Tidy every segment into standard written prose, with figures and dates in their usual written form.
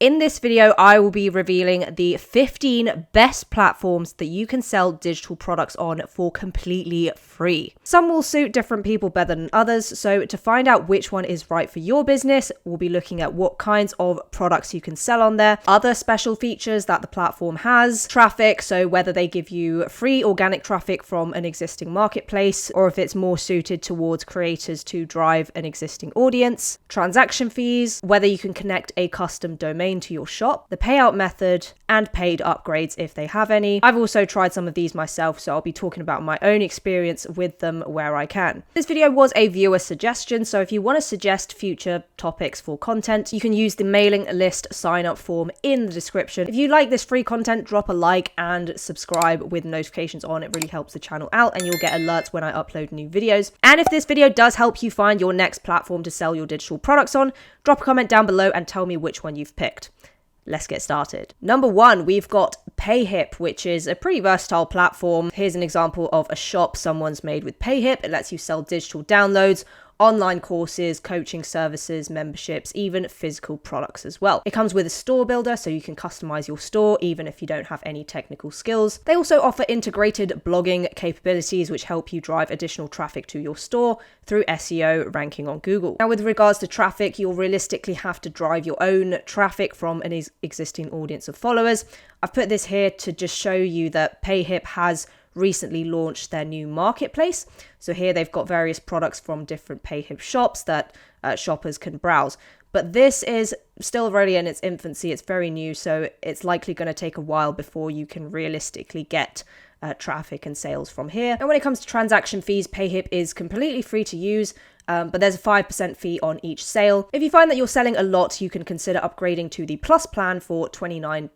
In this video, I will be revealing the 15 best platforms that you can sell digital products on for completely free. Some will suit different people better than others, so to find out which one is right for your business, we'll be looking at what kinds of products you can sell on there, other special features that the platform has, traffic, so whether they give you free organic traffic from an existing marketplace, or if it's more suited towards creators to drive an existing audience, transaction fees, whether you can connect a custom domain to your shop, the payout method, and paid upgrades if they have any. I've also tried some of these myself, so I'll be talking about my own experience with them where I can. This video was a viewer suggestion, so if you want to suggest future topics for content, you can use the mailing list sign up form in the description. If you like this free content, drop a like and subscribe with notifications on. It really helps the channel out and you'll get alerts when I upload new videos. And if this video does help you find your next platform to sell your digital products on, drop a comment down below and tell me which one you've picked. Let's get started. Number one, we've got PayHip, which is a pretty versatile platform. Here's an example of a shop someone's made with PayHip. It lets you sell digital downloads, online courses, coaching services, memberships, even physical products as well. It comes with a store builder, so you can customize your store even if you don't have any technical skills. They also offer integrated blogging capabilities, which help you drive additional traffic to your store through SEO ranking on Google. Now, with regards to traffic, you'll realistically have to drive your own traffic from an existing audience of followers. I've put this here to just show you that PayHip has recently launched their new marketplace. So here they've got various products from different PayHip shops that shoppers can browse. But this is still really in its infancy. It's very new, so it's likely going to take a while before you can realistically get traffic and sales from here. And when it comes to transaction fees, PayHip is completely free to use, but there's a 5% fee on each sale. If you find that you're selling a lot, you can consider upgrading to the Plus plan for $29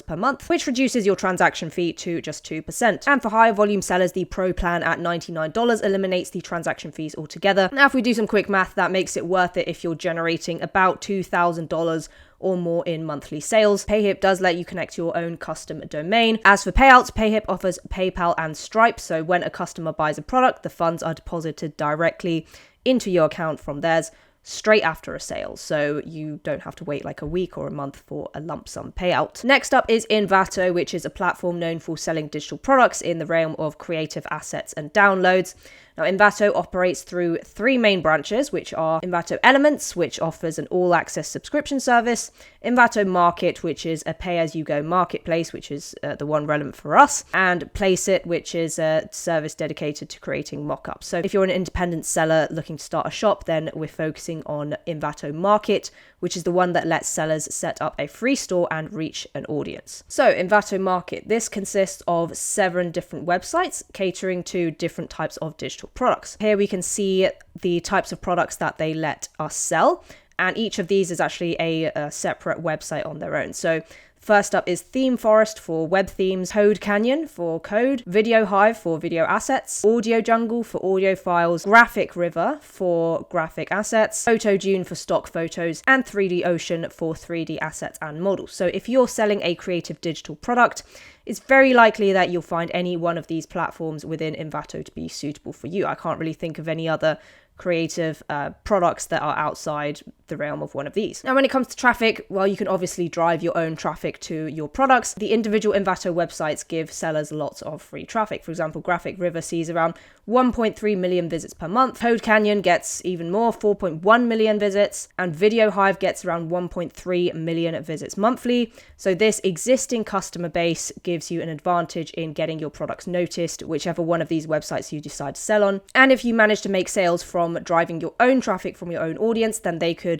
per month, which reduces your transaction fee to just 2%. And for higher volume sellers, the Pro plan at $99 eliminates the transaction fees altogether. Now, if we do some quick math, that makes it worth it if you're generating about $2,000 or more in monthly sales. PayHip does let you connect your own custom domain. As for payouts, PayHip offers PayPal and Stripe, so when a customer buys a product, the funds are deposited directly into your account from theirs straight after a sale, so you don't have to wait like a week or a month for a lump sum payout. Next up is Envato, which is a platform known for selling digital products in the realm of creative assets and downloads. Now, Envato operates through three main branches, which are Envato Elements, which offers an all-access subscription service, Envato Market, which is a pay-as-you-go marketplace, which is the one relevant for us, and Placeit, which is a service dedicated to creating mock-ups. So if you're an independent seller looking to start a shop, then we're focusing on Envato Market, which is the one that lets sellers set up a free store and reach an audience. So Envato Market, this consists of 7 different websites catering to different types of digital products. Here we can see the types of products that they let us sell, and each of these is actually a separate website on their own. So first up is Theme Forest for web themes, Code Canyon for code, Video Hive for video assets, Audio Jungle for audio files, Graphic River for graphic assets, Photo Dune for stock photos, and 3D Ocean for 3D assets and models. So if you're selling a creative digital product, it's very likely that you'll find any one of these platforms within Envato to be suitable for you. I can't really think of any other creative products that are outside the realm of one of these. Now, when it comes to traffic, well, you can obviously drive your own traffic to your products. The individual Envato websites give sellers lots of free traffic. For example, Graphic River sees around 1.3 million visits per month. Code Canyon gets even more, 4.1 million visits, and Video Hive gets around 1.3 million visits monthly. So this existing customer base gives you an advantage in getting your products noticed, whichever one of these websites you decide to sell on. And if you manage to make sales from driving your own traffic from your own audience, then they could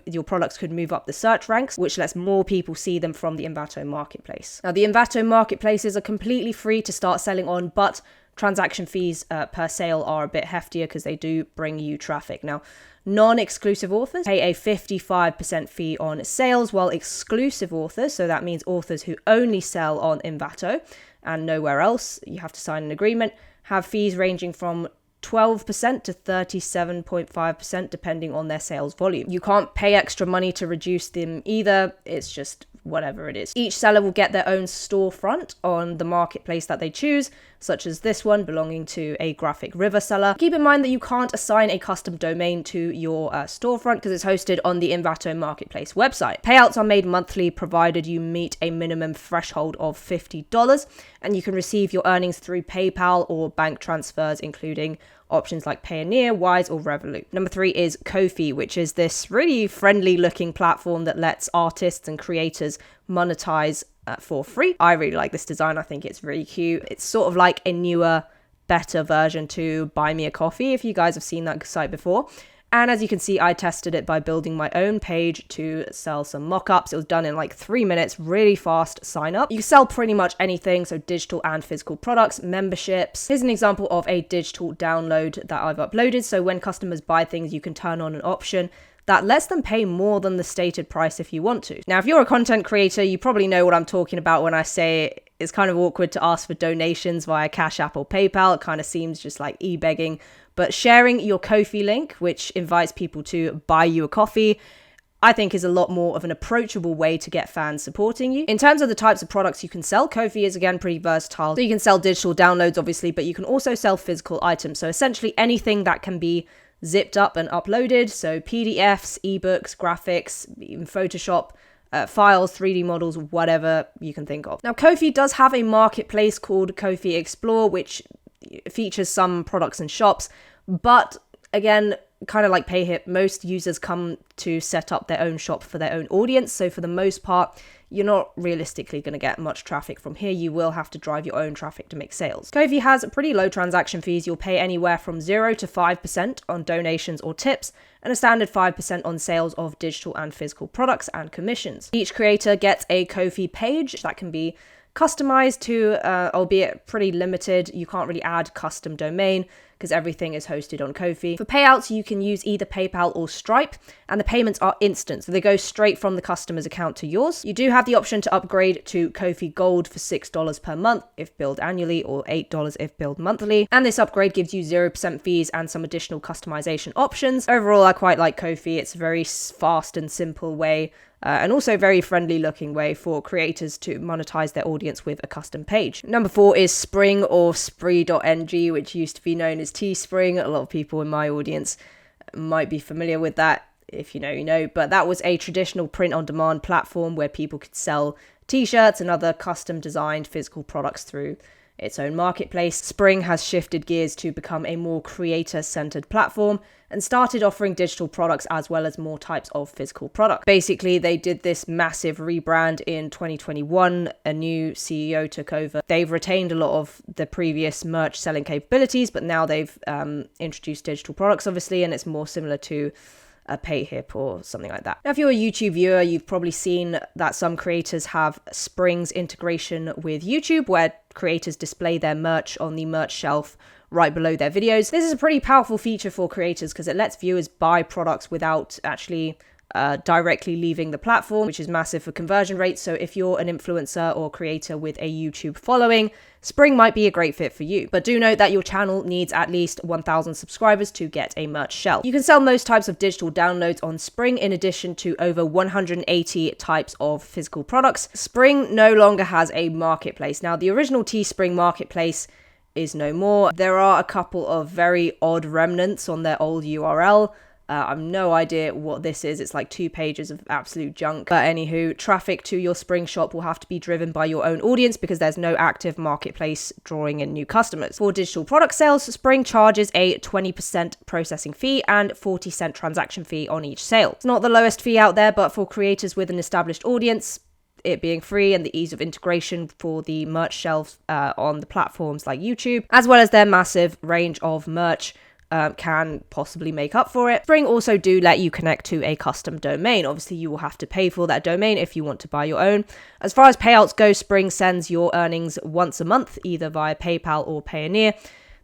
your products could move up the search ranks, which lets more people see them from the Envato marketplace. Now, the Envato marketplaces are completely free to start selling on, but transaction fees per sale are a bit heftier because they do bring you traffic. Now, non-exclusive authors pay a 55% fee on sales, while exclusive authors, so that means authors who only sell on Envato and nowhere else, you have to sign an agreement, have fees ranging from 12% to 37.5% depending on their sales volume. You can't pay extra money to reduce them either. It's just whatever it is. Each seller will get their own storefront on the marketplace that they choose, such as this one belonging to a Graphic River seller. Keep in mind that you can't assign a custom domain to your storefront because it's hosted on the Envato Marketplace website. Payouts are made monthly provided you meet a minimum threshold of $50, and you can receive your earnings through PayPal or bank transfers, including options like Payoneer, Wise, or Revolut. Number 3 is Ko-fi, which is this really friendly looking platform that lets artists and creators monetize for free. I really like this design. I think it's really cute. It's sort of like a newer, better version to Buy Me a Coffee, if you guys have seen that site before. And as you can see, I tested it by building my own page to sell some mock-ups. It was done in like 3 minutes, really fast sign up. You sell pretty much anything, so digital and physical products, memberships. Here's an example of a digital download that I've uploaded. So when customers buy things, you can turn on an option that lets them pay more than the stated price if you want to. Now, if you're a content creator, you probably know what I'm talking about when I say it's kind of awkward to ask for donations via Cash App or PayPal. It kind of seems just like e-begging. But sharing your Ko-fi link, which invites people to buy you a coffee, I think is a lot more of an approachable way to get fans supporting you. In terms of the types of products you can sell, Ko-fi is again pretty versatile. So you can sell digital downloads, obviously, but you can also sell physical items. So essentially anything that can be zipped up and uploaded. So PDFs, ebooks, graphics, even Photoshop, files, 3D models, whatever you can think of. Now, Ko-fi does have a marketplace called Ko-fi Explore, which features some products and shops, but again, kind of like PayHip, most users come to set up their own shop for their own audience. So for the most part, you're not realistically going to get much traffic from here. You will have to drive your own traffic to make sales. Ko-fi has pretty low transaction fees. You'll pay anywhere from 0 to 5% on donations or tips, and a standard 5% on sales of digital and physical products and commissions. Each creator gets a Ko-fi page that can be customized to, albeit pretty limited. You can't really add custom domain because everything is hosted on Ko-fi. For payouts, you can use either PayPal or Stripe, and the payments are instant, so they go straight from the customer's account to yours. You do have the option to upgrade to Ko-fi Gold for $6 per month if billed annually, or $8 if billed monthly, and this upgrade gives you 0% fees and some additional customization options. Overall, I quite like Ko-fi. It's a very fast and simple way, and also a very friendly looking way for creators to monetize their audience with a custom page. Number 4 is Spring, or Spree.ng, which used to be known as Teespring. A lot of people in my audience might be familiar with that. If you know, you know. But that was a traditional print-on-demand platform where people could sell t-shirts and other custom-designed physical products through its own marketplace. Spring has shifted gears to become a more creator-centered platform and started offering digital products as well as more types of physical products. Basically, they did this massive rebrand in 2021. A new CEO took over. They've retained a lot of the previous merch selling capabilities, but now they've introduced digital products, obviously, and it's more similar to a PayHip or something like that. Now, if you're a YouTube viewer, you've probably seen that some creators have Spring's integration with YouTube, where creators display their merch on the merch shelf right below their videos. This is a pretty powerful feature for creators because it lets viewers buy products without actually directly leaving the platform, which is massive for conversion rates. So if you're an influencer or creator with a YouTube following, Spring might be a great fit for you. But do note that your channel needs at least 1,000 subscribers to get a merch shelf. You can sell most types of digital downloads on Spring in addition to over 180 types of physical products. Spring no longer has a marketplace. Now, the original Teespring marketplace is no more. There are a couple of very odd remnants on their old URL. I've no idea what this is. It's like 2 pages of absolute junk. But anywho, traffic to your Spring shop will have to be driven by your own audience because there's no active marketplace drawing in new customers. For digital product sales, Spring charges a 20% processing fee and 40-cent transaction fee on each sale. It's not the lowest fee out there, but for creators with an established audience, it being free and the ease of integration for the merch shelves on the platforms like YouTube, as well as their massive range of merch, can possibly make up for it. Spring also do let you connect to a custom domain. Obviously, you will have to pay for that domain if you want to buy your own. As far as payouts go, Spring sends your earnings once a month, either via PayPal or Payoneer.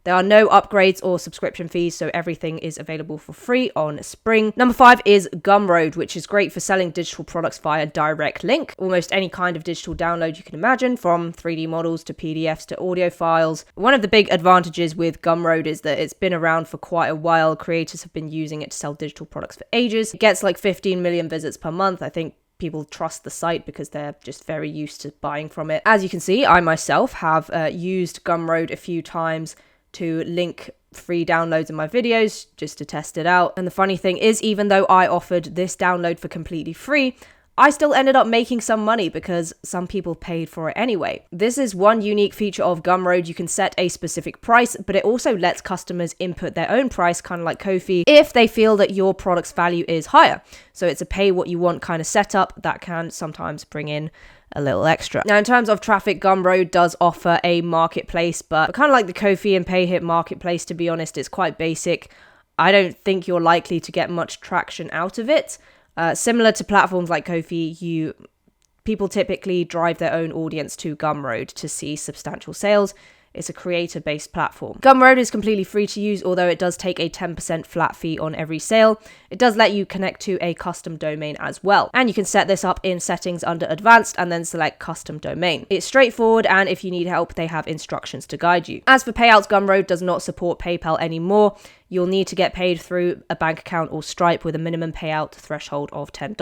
There are no upgrades or subscription fees, so everything is available for free on Spring. Number 5 is Gumroad, which is great for selling digital products via direct link. Almost any kind of digital download you can imagine, from 3D models to PDFs to audio files. One of the big advantages with Gumroad is that it's been around for quite a while. Creators have been using it to sell digital products for ages. It gets like 15 million visits per month. I think people trust the site because they're just very used to buying from it. As you can see, I myself have used Gumroad a few times to link free downloads in my videos just to test it out. And the funny thing is, even though I offered this download for completely free, I still ended up making some money because some people paid for it anyway. This is one unique feature of Gumroad. You can set a specific price, but it also lets customers input their own price, kind of like Ko-fi, if they feel that your product's value is higher. So it's a pay what you want kind of setup that can sometimes bring in a little extra. Now, in terms of traffic, Gumroad does offer a marketplace, but kind of like the Ko-fi and PayHip marketplace, to be honest, it's quite basic. I don't think you're likely to get much traction out of it. Similar to platforms like Ko-fi, people typically drive their own audience to Gumroad to see substantial sales. It's a creator-based platform. Gumroad is completely free to use, although it does take a 10% flat fee on every sale. It does let you connect to a custom domain as well. And you can set this up in settings under advanced and then select custom domain. It's straightforward, and if you need help, they have instructions to guide you. As for payouts, Gumroad does not support PayPal anymore. You'll need to get paid through a bank account or Stripe with a minimum payout threshold of $10.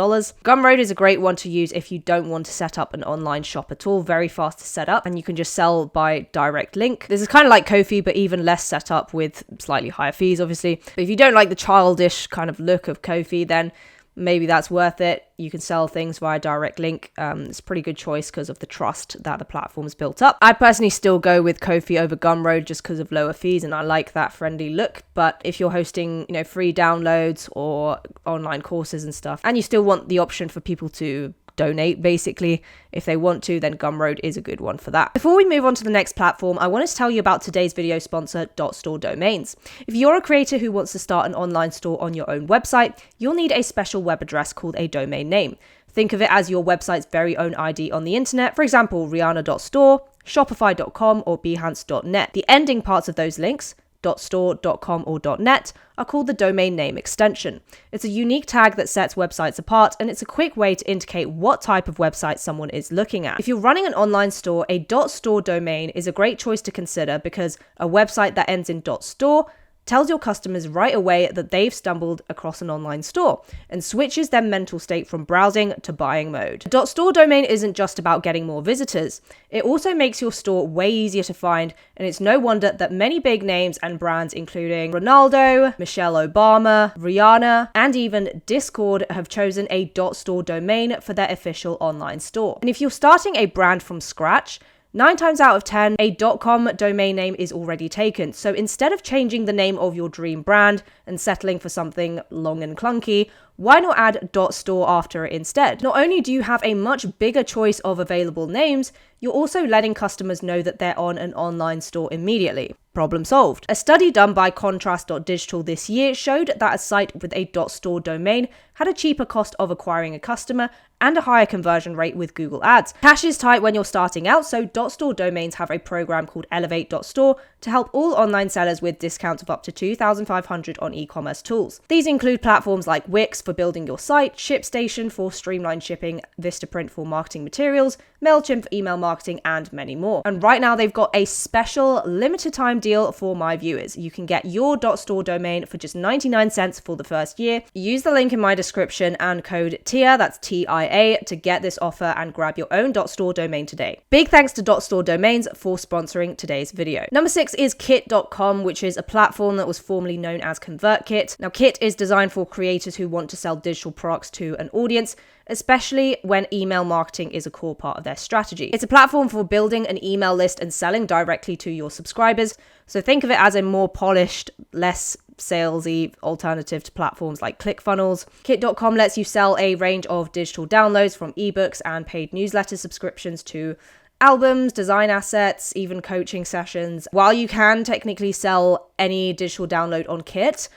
Gumroad is a great one to use if you don't want to set up an online shop at all. Very fast to set up, and you can just sell by direct link. This is kind of like Ko-fi, but even less setup with slightly higher fees, obviously. But if you don't like the childish kind of look of Ko-fi, then maybe that's worth it. You can sell things via direct link. It's a pretty good choice because of the trust that the platform's built up. I personally still go with Ko-fi over Gumroad just because of lower fees, and I like that friendly look. But if you're hosting, free downloads or online courses and stuff, and you still want the option for people to donate, basically, if they want to, then Gumroad is a good one for that. Before we move on to the next platform, I want to tell you about today's video sponsor, .store domains. If you're a creator who wants to start an online store on your own website, you'll need a special web address called a domain name. Think of it as your website's very own ID on the internet. For example, Rihanna.store, Shopify.com, or Behance.net. The ending parts of those links, .store, .com, or .net, are called the domain name extension. It's a unique tag that sets websites apart, and it's a quick way to indicate what type of website someone is looking at. If you're running an online store, a .store domain is a great choice to consider because a website that ends in .store tells your customers right away that they've stumbled across an online store and switches their mental state from browsing to buying mode. A .store domain isn't just about getting more visitors. It also makes your store way easier to find, and it's no wonder that many big names and brands including Ronaldo, Michelle Obama, Rihanna, and even Discord have chosen a .store domain for their official online store. And if you're starting a brand from scratch, 9 times out of 10, a .com domain name is already taken. So instead of changing the name of your dream brand and settling for something long and clunky, why not add .store after it instead? Not only do you have a much bigger choice of available names, you're also letting customers know that they're on an online store immediately. Problem solved. A study done by Contrast.digital this year showed that a site with a .store domain had a cheaper cost of acquiring a customer and a higher conversion rate with Google Ads. Cash is tight when you're starting out, so .store domains have a program called Elevate.store to help all online sellers with discounts of up to $2,500 on e-commerce tools. These include platforms like Wix for building your site, ShipStation for streamlined shipping, Vistaprint for marketing materials, MailChimp for email marketing, and many more. And right now they've got a special limited time deal for my viewers. You can get your .store domain for just 99 cents for the first year. Use the link in my description and code TIA, that's TIA, to get this offer and grab your own .store domain today. Big thanks to .store domains for sponsoring today's video. Number 6 is Kit.com, which is a platform that was formerly known as ConvertKit. Now, Kit is designed for creators who want to sell digital products to an audience, especially when email marketing is a core part of their strategy. It's a platform for building an email list and selling directly to your subscribers. So think of it as a more polished, less salesy alternative to platforms like ClickFunnels. Kit.com lets you sell a range of digital downloads from ebooks and paid newsletter subscriptions to albums, design assets, even coaching sessions. While you can technically sell any digital download on Kit,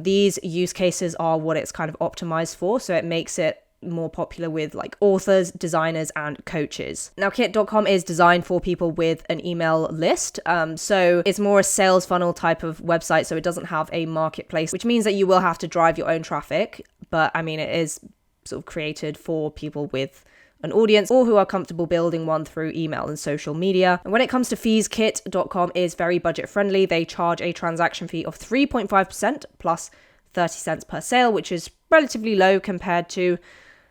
these use cases are what it's kind of optimized for, so it makes it more popular with like authors, designers, and coaches. Now, Kit.com is designed for people with an email list, so it's more a sales funnel type of website, so it doesn't have a marketplace, which means that you will have to drive your own traffic, but I mean, it is sort of created for people with an audience or who are comfortable building one through email and social media. And when it comes to fees, Kit.com is very budget friendly. They charge a transaction fee of 3.5% plus 30 cents per sale, which is relatively low compared to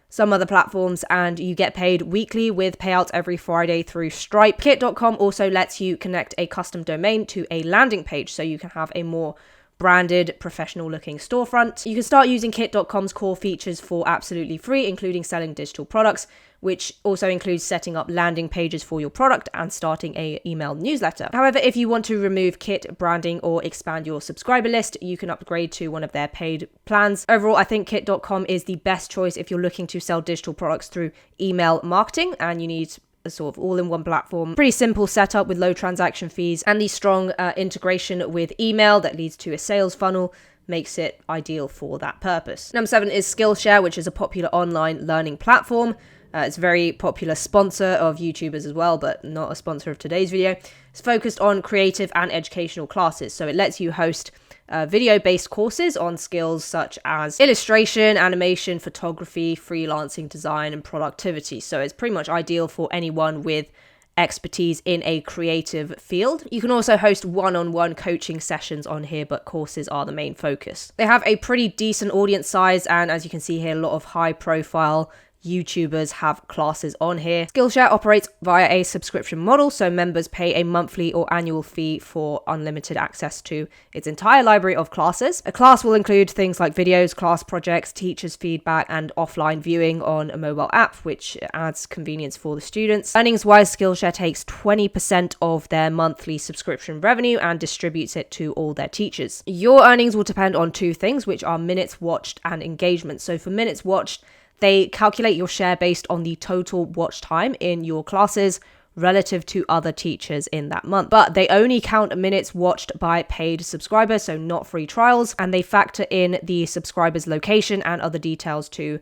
some other platforms, and you get paid weekly with payouts every Friday through Stripe. Kit.com also lets you connect a custom domain to a landing page so you can have a more branded, professional looking storefront. You can start using Kit.com's core features for absolutely free, including selling digital products, which also includes setting up landing pages for your product and starting an email newsletter. However, if you want to remove Kit branding or expand your subscriber list, you can upgrade to one of their paid plans. Overall, I think Kit.com is the best choice if you're looking to sell digital products through email marketing and you need a sort of all-in-one platform. Pretty simple setup with low transaction fees, and the strong integration with email that leads to a sales funnel makes it ideal for that purpose. Number 7 is Skillshare, which is a popular online learning platform. It's a very popular sponsor of YouTubers as well, but not a sponsor of today's video. It's focused on creative and educational classes, so it lets you host video-based courses on skills such as illustration, animation, photography, freelancing, design, and productivity. So it's pretty much ideal for anyone with expertise in a creative field. You can also host one-on-one coaching sessions on here, but courses are the main focus. They have a pretty decent audience size, and as you can see here, a lot of high-profile YouTubers have classes on here. Skillshare operates via a subscription model, so members pay a monthly or annual fee for unlimited access to its entire library of classes. A class will include things like videos, class projects, teachers' feedback, and offline viewing on a mobile app, which adds convenience for the students. Earnings-wise, Skillshare takes 20% of their monthly subscription revenue and distributes it to all their teachers. Your earnings will depend on two things, which are minutes watched and engagement. So for minutes watched, they calculate your share based on the total watch time in your classes relative to other teachers in that month. But they only count minutes watched by paid subscribers, so not free trials, and they factor in the subscriber's location and other details to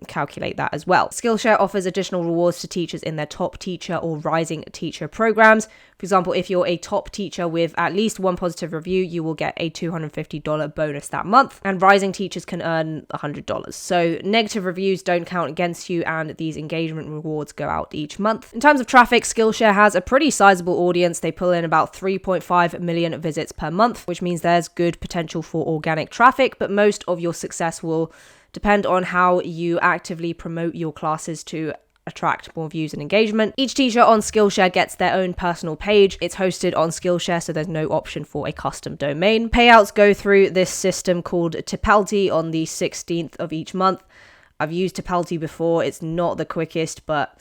calculate that as well. Skillshare offers additional rewards to teachers in their top teacher or rising teacher programs. For example, if you're a top teacher with at least one positive review, you will get a $250 bonus that month, and rising teachers can earn $100. So negative reviews don't count against you, and these engagement rewards go out each month. In terms of traffic, Skillshare has a pretty sizable audience. They pull in about 3.5 million visits per month, which means there's good potential for organic traffic, but most of your success will depend on how you actively promote your classes to attract more views and engagement. Each teacher on Skillshare gets their own personal page. It's hosted on Skillshare, so there's no option for a custom domain. Payouts go through this system called Tipalti on the 16th of each month. I've used Tipalti before. It's not the quickest, but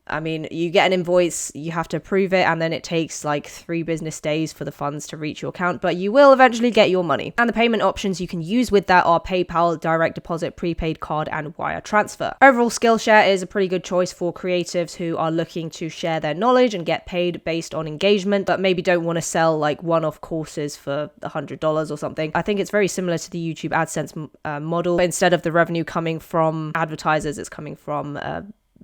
I mean, you get an invoice, you have to approve it, and then it takes like 3 business days for the funds to reach your account, but you will eventually get your money. And the payment options you can use with that are PayPal, direct deposit, prepaid card, and wire transfer. Overall, Skillshare is a pretty good choice for creatives who are looking to share their knowledge and get paid based on engagement, but maybe don't want to sell like one-off courses for $100 or something. I think it's very similar to the YouTube AdSense model, but instead of the revenue coming from advertisers, it's coming from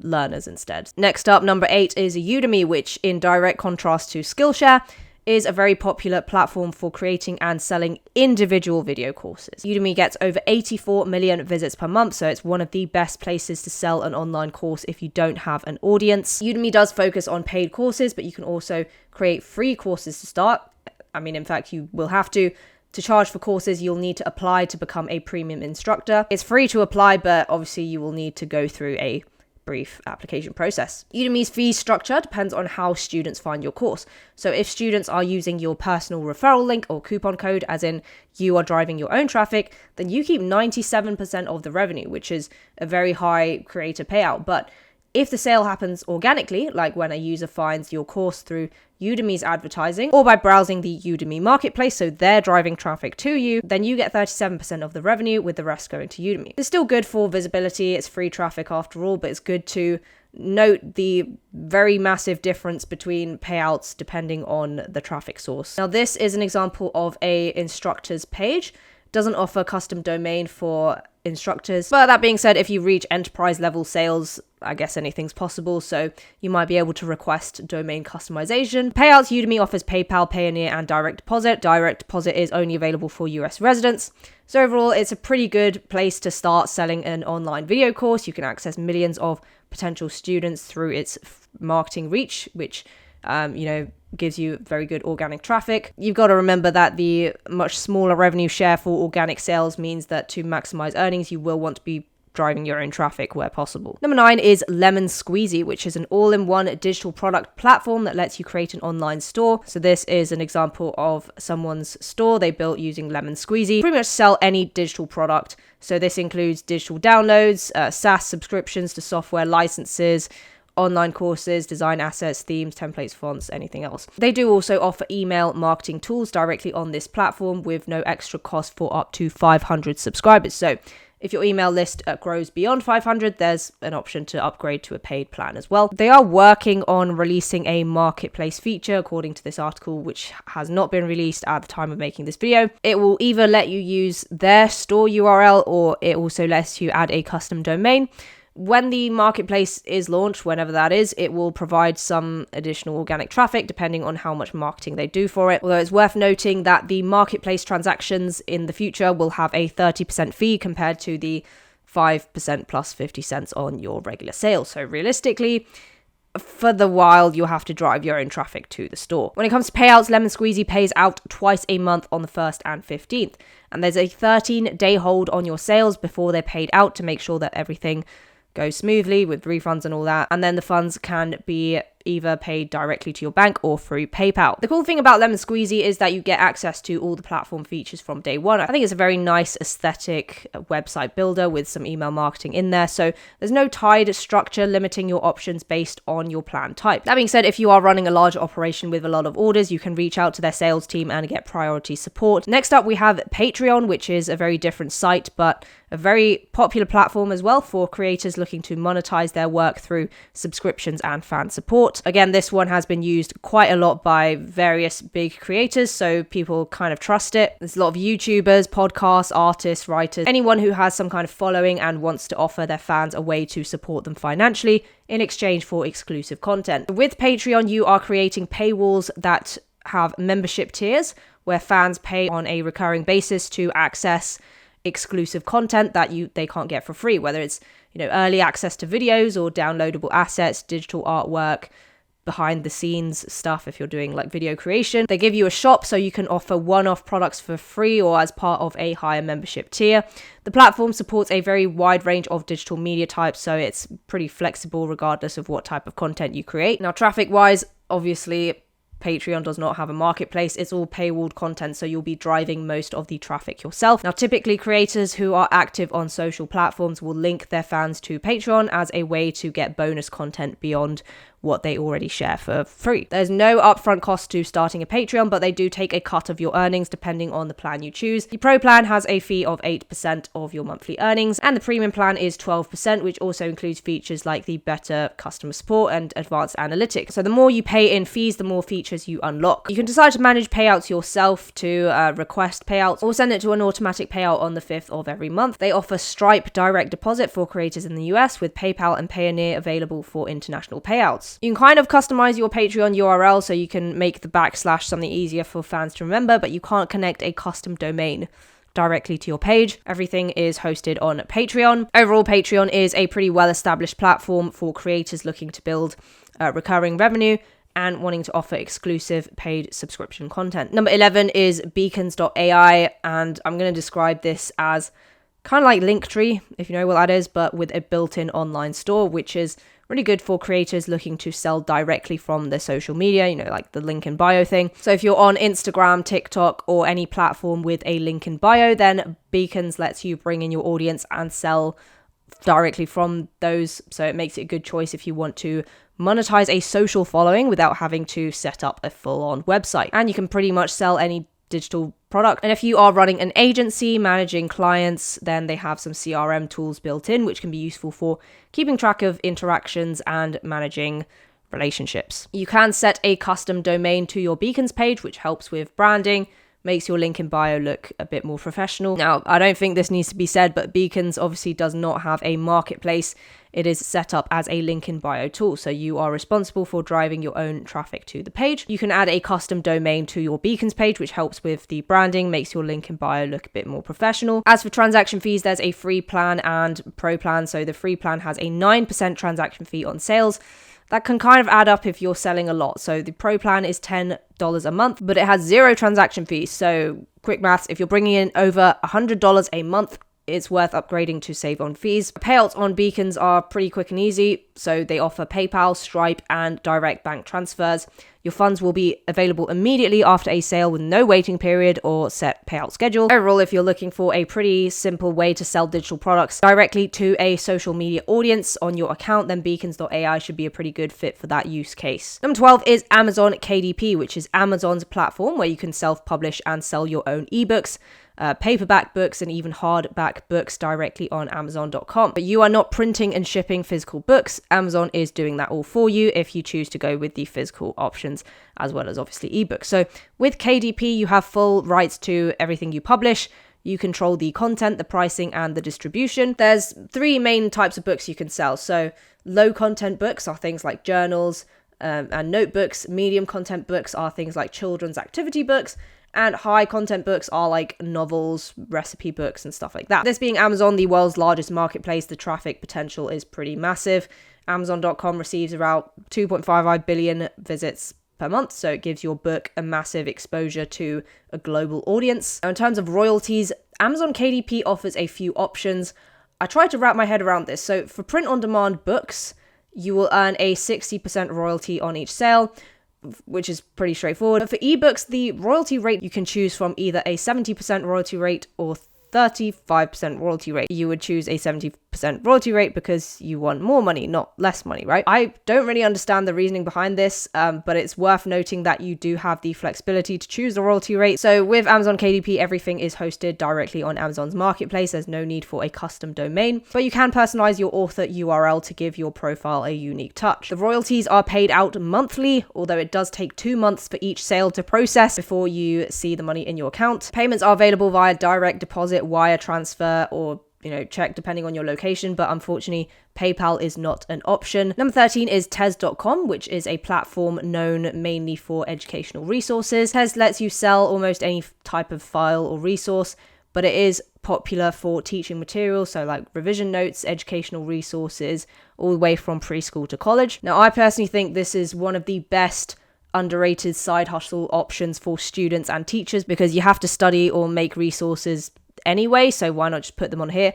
learners instead. Next up, number 8 is Udemy, which in direct contrast to Skillshare is a very popular platform for creating and selling individual video courses. Udemy gets over 84 million visits per month, so it's one of the best places to sell an online course if you don't have an audience. Udemy does focus on paid courses, but you can also create free courses to start. I mean, in fact, you will have to. To charge for courses, you'll need to apply to become a premium instructor. It's free to apply, but obviously you will need to go through a brief application process. Udemy's fee structure depends on how students find your course. So if students are using your personal referral link or coupon code, as in you are driving your own traffic, then you keep 97% of the revenue, which is a very high creator payout. But if the sale happens organically, like when a user finds your course through Udemy's advertising or by browsing the Udemy marketplace, so they're driving traffic to you, then you get 37% of the revenue, with the rest going to Udemy. It's still good for visibility. It's free traffic after all, but it's good to note the very massive difference between payouts depending on the traffic source. Now, this is an example of a instructor's page. Doesn't offer custom domain for instructors. But that being said, if you reach enterprise level sales, I guess anything's possible, so you might be able to request domain customization. Payouts, Udemy offers PayPal, Payoneer, and direct deposit. Direct deposit is only available for US residents. So overall, it's a pretty good place to start selling an online video course. You can access millions of potential students through its marketing reach, which gives you very good organic traffic. You've got to remember that the much smaller revenue share for organic sales means that to maximize earnings, you will want to be driving your own traffic where possible. Number 9 is Lemon Squeezy, which is an all-in-one digital product platform that lets you create an online store. So this is an example of someone's store they built using Lemon Squeezy. Pretty much sell any digital product. So this includes digital downloads, SaaS subscriptions to software licenses, online courses, design assets, themes, templates, fonts, anything else. They do also offer email marketing tools directly on this platform with no extra cost for up to 500 subscribers. So if your email list grows beyond 500, there's an option to upgrade to a paid plan as well. They are working on releasing a marketplace feature, according to this article, which has not been released at the time of making this video. It will either let you use their store URL, or it also lets you add a custom domain. When the marketplace is launched, whenever that is, it will provide some additional organic traffic depending on how much marketing they do for it. Although it's worth noting that the marketplace transactions in the future will have a 30% fee compared to the 5% plus 50 cents on your regular sales. So realistically, for the while, you'll have to drive your own traffic to the store. When it comes to payouts, Lemon Squeezy pays out twice a month on the 1st and 15th. And there's a 13-day hold on your sales before they're paid out to make sure that everything goes smoothly with refunds and all that. And then the funds can be either paid directly to your bank or through PayPal. The cool thing about Lemon Squeezy is that you get access to all the platform features from day one. I think it's a very nice aesthetic website builder with some email marketing in there. So there's no tied structure limiting your options based on your plan type. That being said, if you are running a large operation with a lot of orders, you can reach out to their sales team and get priority support. Next up, we have Patreon, which is a very different site, but a very popular platform as well for creators looking to monetize their work through subscriptions and fan support. Again, this one has been used quite a lot by various big creators, so people kind of trust it. There's a lot of YouTubers, podcasts, artists, writers, anyone who has some kind of following and wants to offer their fans a way to support them financially in exchange for exclusive content. With Patreon, you are creating paywalls that have membership tiers where fans pay on a recurring basis to access exclusive content that they can't get for free, whether it's early access to videos or downloadable assets, digital artwork, behind the scenes stuff if you're doing like video creation. They give you a shop so you can offer one-off products for free or as part of a higher membership tier. The platform supports a very wide range of digital media types, so it's pretty flexible regardless of what type of content you create. Now, traffic-wise, obviously Patreon does not have a marketplace. It's all paywalled content, so you'll be driving most of the traffic yourself. Now, typically creators who are active on social platforms will link their fans to Patreon as a way to get bonus content beyond what they already share for free. There's no upfront cost to starting a Patreon, but they do take a cut of your earnings depending on the plan you choose. The Pro plan has a fee of 8% of your monthly earnings, and the Premium plan is 12%, which also includes features like the better customer support and advanced analytics. So the more you pay in fees, the more features you unlock. You can decide to manage payouts yourself, to request payouts, or send it to an automatic payout on the 5th of every month. They offer Stripe direct deposit for creators in the US, with PayPal and Payoneer available for international payouts. You can kind of customize your Patreon URL so you can make the / something easier for fans to remember, but you can't connect a custom domain directly to your page. Everything is hosted on Patreon. Overall, Patreon is a pretty well-established platform for creators looking to build recurring revenue and wanting to offer exclusive paid subscription content. Number 11 is Beacons.ai, and I'm going to describe this as kind of like Linktree, if you know what that is, but with a built-in online store, which is really good for creators looking to sell directly from their social media, like the link in bio thing. So if you're on Instagram, TikTok, or any platform with a link in bio, then Beacons lets you bring in your audience and sell directly from those. So it makes it a good choice if you want to monetize a social following without having to set up a full-on website. And you can pretty much sell any digital product. And if you are running an agency managing clients, then they have some CRM tools built in, which can be useful for keeping track of interactions and managing relationships. You can set a custom domain to your Beacons page, which helps with branding, makes your link in bio look a bit more professional. Now, I don't think this needs to be said, but Beacons obviously does not have a marketplace. It is set up as a link in bio tool, so you are responsible for driving your own traffic to the page. You can add a custom domain to your Beacons page, which helps with the branding, makes your link in bio look a bit more professional. As for transaction fees, there's a free plan and pro plan. So the free plan has a 9% transaction fee on sales. That can kind of add up if you're selling a lot. So the Pro plan is $10 a month, but it has 0 transaction fees. So quick maths, if you're bringing in over $100 a month it's worth upgrading to save on fees. Payouts on Beacons are pretty quick and easy, so they offer PayPal, Stripe, and direct bank transfers. Your funds will be available immediately after a sale with no waiting period or set payout schedule. Overall, if you're looking for a pretty simple way to sell digital products directly to a social media audience on your account, then Beacons.ai should be a pretty good fit for that use case. Number 12 is Amazon KDP, which is Amazon's platform where you can self-publish and sell your own ebooks, paperback books, and even hardback books directly on Amazon.com. But you are not printing and shipping physical books. Amazon is doing that all for you if you choose to go with the physical options, as well as obviously ebooks. So with KDP, you have full rights to everything you publish. You control the content, the pricing, and the distribution. There's 3 main types of books you can sell. So low content books are things like journals and notebooks. Medium content books are things like children's activity books. And high content books are like novels, recipe books, and stuff like that. This being Amazon, the world's largest marketplace, the traffic potential is pretty massive. Amazon.com receives about 2.55 billion visits per month, so it gives your book a massive exposure to a global audience. Now, in terms of royalties, Amazon KDP offers a few options. I tried to wrap my head around this. So for print-on-demand books, you will earn a 60% royalty on each sale, which is pretty straightforward. But for ebooks, the royalty rate you can choose from either a 70% royalty rate or 35% royalty rate. You would choose a 70% royalty rate because you want more money, not less money, right? I don't really understand the reasoning behind this, but it's worth noting that you do have the flexibility to choose the royalty rate. So with Amazon KDP, everything is hosted directly on Amazon's marketplace. There's no need for a custom domain, but you can personalize your author URL to give your profile a unique touch. The royalties are paid out monthly, although it does take 2 months for each sale to process before you see the money in your account. Payments are available via direct deposit, wire transfer, or check depending on your location, but unfortunately PayPal is not an option. Number 13 is Tez.com, which is a platform known mainly for educational resources. Tez lets you sell almost any type of file or resource, but it is popular for teaching materials, so like revision notes, educational resources, all the way from preschool to college. Now, I personally think this is one of the best underrated side hustle options for students and teachers because you have to study or make resources anyway, so why not just put them on here?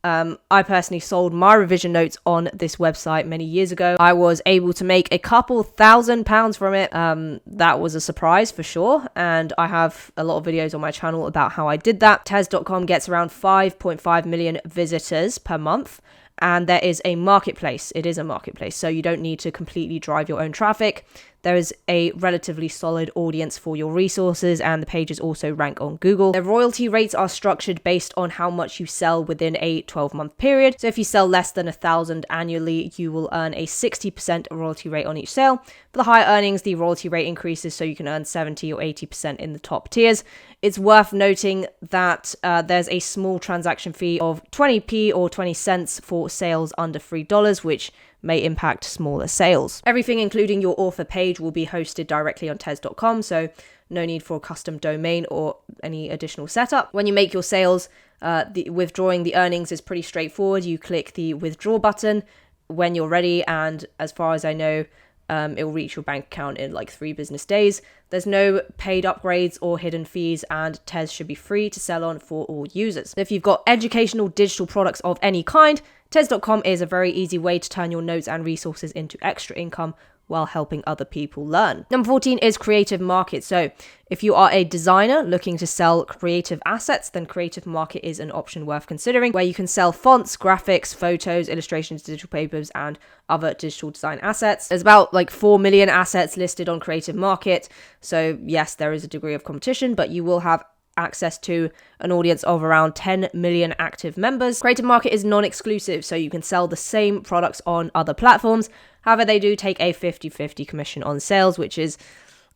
I personally sold my revision notes on this website many years ago. I was able to make a couple £1,000 from it. That was a surprise for sure, and I have a lot of videos on my channel about how I did that. Tez.com gets around 5.5 million visitors per month, and there is a marketplace. It is a marketplace, so you don't need to completely drive your own traffic. There is a relatively solid audience for your resources, and the pages also rank on Google. The royalty rates are structured based on how much you sell within a 12-month period. So if you sell less than 1,000 annually, you will earn a 60% royalty rate on each sale. For the higher earnings, the royalty rate increases, so you can earn 70 or 80% in the top tiers. It's worth noting that there's a small transaction fee of 20p or 20 cents for sales under $3, which may impact smaller sales. Everything, including your author page, will be hosted directly on Tez.com, so no need for a custom domain or any additional setup. When you make your sales, withdrawing the earnings is pretty straightforward. You click the withdraw button when you're ready, and as far as I know, it will reach your bank account in like 3 business days. There's no paid upgrades or hidden fees, and Tez should be free to sell on for all users. If you've got educational digital products of any kind, Tez.com is a very easy way to turn your notes and resources into extra income while helping other people learn. Number 14 is Creative Market. So if you are a designer looking to sell creative assets, then Creative Market is an option worth considering, where you can sell fonts, graphics, photos, illustrations, digital papers, and other digital design assets. There's about like 4 million assets listed on Creative Market. So yes, there is a degree of competition, but you will have access to an audience of around 10 million active members. Creative Market is non-exclusive, so you can sell the same products on other platforms. However, they do take a 50-50 commission on sales, which is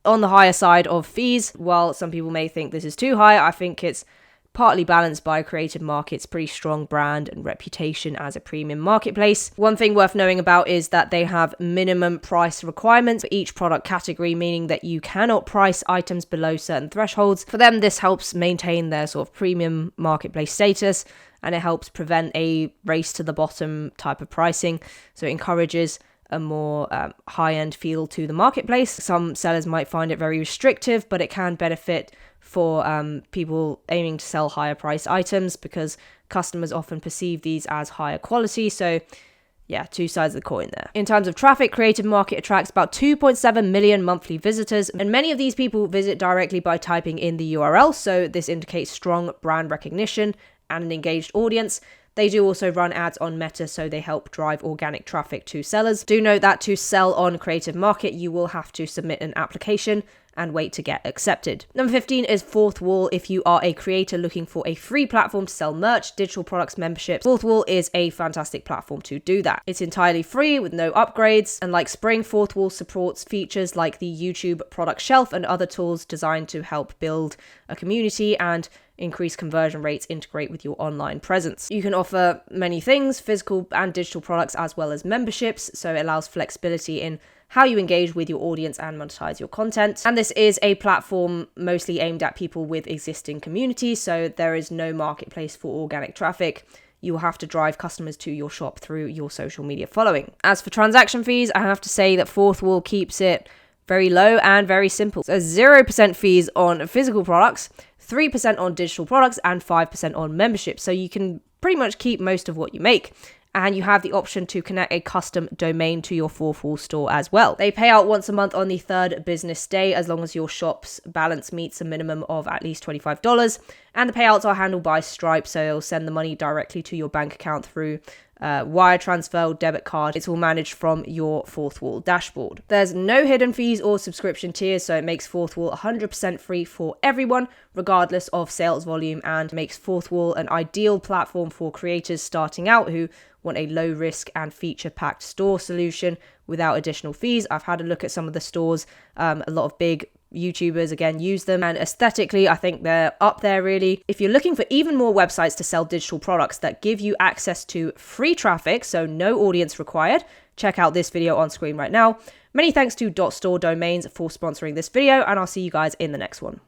on the higher side of fees. While some people may think this is too high, I think it's partly balanced by Creative Market's pretty strong brand and reputation as a premium marketplace. One thing worth knowing about is that they have minimum price requirements for each product category, meaning that you cannot price items below certain thresholds. For them, this helps maintain their sort of premium marketplace status, and it helps prevent a race to the bottom type of pricing. So it encourages a more high-end feel to the marketplace. Some sellers might find it very restrictive, but it can benefit for people aiming to sell higher priced items because customers often perceive these as higher quality. So yeah, two sides of the coin there. In terms of traffic, Creative Market attracts about 2.7 million monthly visitors, and many of these people visit directly by typing in the URL, so this indicates strong brand recognition and an engaged audience. They do also run ads on Meta, so they help drive organic traffic to sellers. Do note that to sell on Creative Market, you will have to submit an application and wait to get accepted. Number 15 is Fourth Wall. If you are a creator looking for a free platform to sell merch, digital products, memberships, Fourth Wall is a fantastic platform to do that. It's entirely free with no upgrades, and like Spring, Fourth Wall supports features like the YouTube product shelf and other tools designed to help build a community and increase conversion rates, integrate with your online presence. You can offer many things, physical and digital products, as well as memberships, so it allows flexibility in how you engage with your audience and monetize your content. And this is a platform mostly aimed at people with existing communities, so there is no marketplace for organic traffic. You will have to drive customers to your shop through your social media following. As for transaction fees, I have to say that Fourth Wall keeps it very low and very simple. So 0% fees on physical products, 3% on digital products, and 5% on memberships. So you can pretty much keep most of what you make. And you have the option to connect a custom domain to your Fourth Wall store as well. They pay out once a month on the third business day, as long as your shop's balance meets a minimum of at least $25. And the payouts are handled by Stripe, so they'll send the money directly to your bank account through wire transfer, debit card. It's all managed from your Fourth Wall dashboard. There's no hidden fees or subscription tiers, so it makes Fourth Wall 100% free for everyone, regardless of sales volume, and makes Fourth Wall an ideal platform for creators starting out who want a low risk and feature packed store solution without additional fees. I've had a look at some of the stores. A lot of big YouTubers again use them, and aesthetically I think they're up there really. If you're looking for even more websites to sell digital products that give you access to free traffic, so no audience required, check out this video on screen right now. Many thanks to .store Domains for sponsoring this video, and I'll see you guys in the next one.